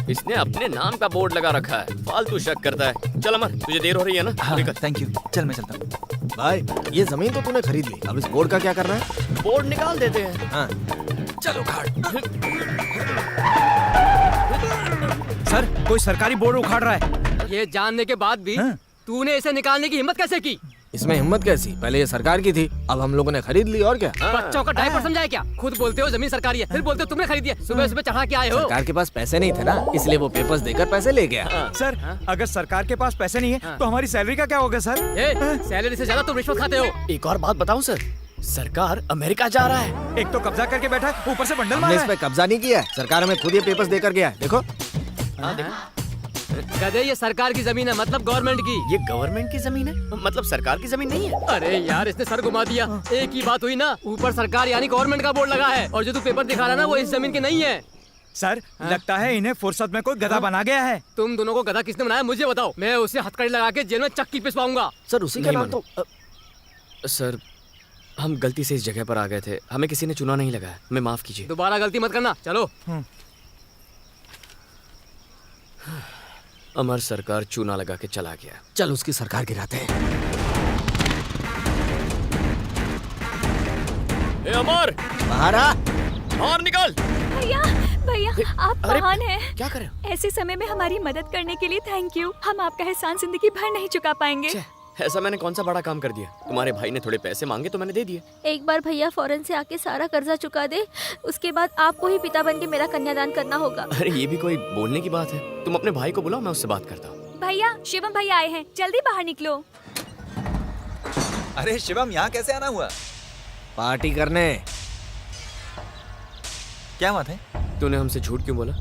इसने अपने नाम का बोर्ड लगा रखा है, फालतू शक करता है। चल अमर, तुझे देर हो रही है ना? हाँ, निकल। Thank you. चल मैं चलता हूँ। भाई ये जमीन तो तूने खरीद ली, अब इस बोर्ड का क्या करना है? बोर्ड निकाल देते हैं। हाँ। चलो उखाड़। सर कोई सरकारी बोर्ड उखाड़ रहा है। ये जानने के बाद भी हाँ? तूने इसे निकालने की हिम्मत कैसे की? इसमें हिम्मत कैसी? पहले ये सरकार की थी, अब हम लोगों ने खरीद ली और क्या। बच्चों का डायपर समझाया क्या? खुद बोलते हो जमीन सरकारी है, फिर बोलते हो तुमने खरीदी है। सुबह सुबह चढ़ा के आए हो। सरकार के पास पैसे नहीं थे ना, इसलिए वो पेपर्स देकर पैसे ले गया। सर अगर सरकार के पास पैसे नहीं है तो हमारी सैलरी का क्या होगा सर? सैलरी से ज्यादा तुम रिश्वत खाते हो। एक और बात बताऊं सर, सरकार अमेरिका जा रहा है। एक तो कब्जा करके बैठा है, ऊपर से बंडल हमने मारा इस है। पे कब्जा नहीं किया है, सरकार हमें खुद ये पेपर्स देकर गया है। देखो गधे, ये सरकार की जमीन है, मतलब गवर्नमेंट की। ये गवर्नमेंट की जमीन है, मतलब सरकार की जमीन नहीं है। अरे यार, इसने सर घुमा दिया। एक ही बात हुई ना, ऊपर सरकार यानी गवर्नमेंट का बोर्ड लगा है, और जो तू पेपर दिखा रहा है ना वो इस जमीन के नहीं है। सर लगता है इन्हें फुर्सत में कोई गधा बना गया है। तुम दोनों को गधा किसने बनाया मुझे बताओ, मैं उसे हथकड़ी लगा के जेल में चक्की पिसवाऊंगा। सर उसी का नहीं नाम तो सर, हम गलती से इस जगह पर आ गए थे, हमें किसी ने चुना नहीं लगाया, हमें माफ कीजिए। दोबारा गलती मत करना, चलो। अमर सरकार चूना लगा के चला गया। चल उसकी सरकार गिराते हैं। ए अमर, बाहर आ। बाहर निकल। भैया भैया, आप अरे, महान हैं। क्या कर रहे हो? ऐसे समय में हमारी मदद करने के लिए थैंक यू। हम आपका एहसान जिंदगी भर नहीं चुका पाएंगे। छे, ऐसा मैंने कौन सा बड़ा काम कर दिया? तुम्हारे भाई ने थोड़े पैसे मांगे तो मैंने दे दिए। एक बार भैया फौरन से आके सारा कर्जा चुका दे, उसके बाद आपको ही पिता बन के मेरा कन्यादान करना होगा। अरे ये भी कोई बोलने की बात है? तुम अपने भाई को बुलाओ, मैं उससे बात करता हूँ। भैया, शिवम भैया आए हैं, जल्दी बाहर निकलो। अरे शिवम, यहाँ कैसे आना हुआ? पार्टी करने। क्या बात है? तूने हमसे झूठ क्यों बोला?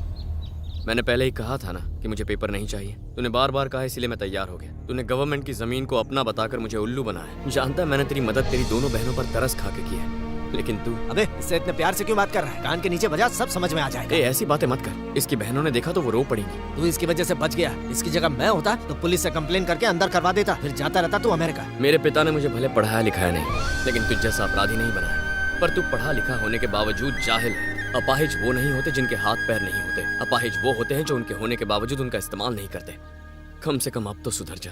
मैंने पहले ही कहा था ना कि मुझे पेपर नहीं चाहिए। तूने बार बार कहा, इसलिए मैं तैयार हो गया। तूने गवर्नमेंट की जमीन को अपना बताकर मुझे उल्लू बनाया। जानता है मैंने तेरी मदद तेरी दोनों बहनों पर तरस खा के की है, लेकिन तू अबे इससे इतने प्यार से क्यों बात कर रहा है? कान के नीचे बजा, सब समझ में आ जाएगा। ऐसी बातें मत कर। इसकी बहनों ने देखा तो वो रो पड़ेंगी। तू इसकी वजह से बच गया। इसकी जगह मैं होता तो पुलिस से कंप्लेन करके अंदर करवा देता, फिर जाता रहता तू अमेरिका। मेरे पिता ने मुझे भले पढ़ाया लिखाया नहीं, लेकिन तुझ जैसा अपराधी नहीं बनाया। पर तू पढ़ा लिखा होने के बावजूद जाहिल है। अपाहिज वो नहीं होते जिनके हाथ पैर नहीं होते, अपाहिज वो होते हैं जो उनके होने के बावजूद उनका इस्तेमाल नहीं करते। कम से कम अब तो सुधर जा।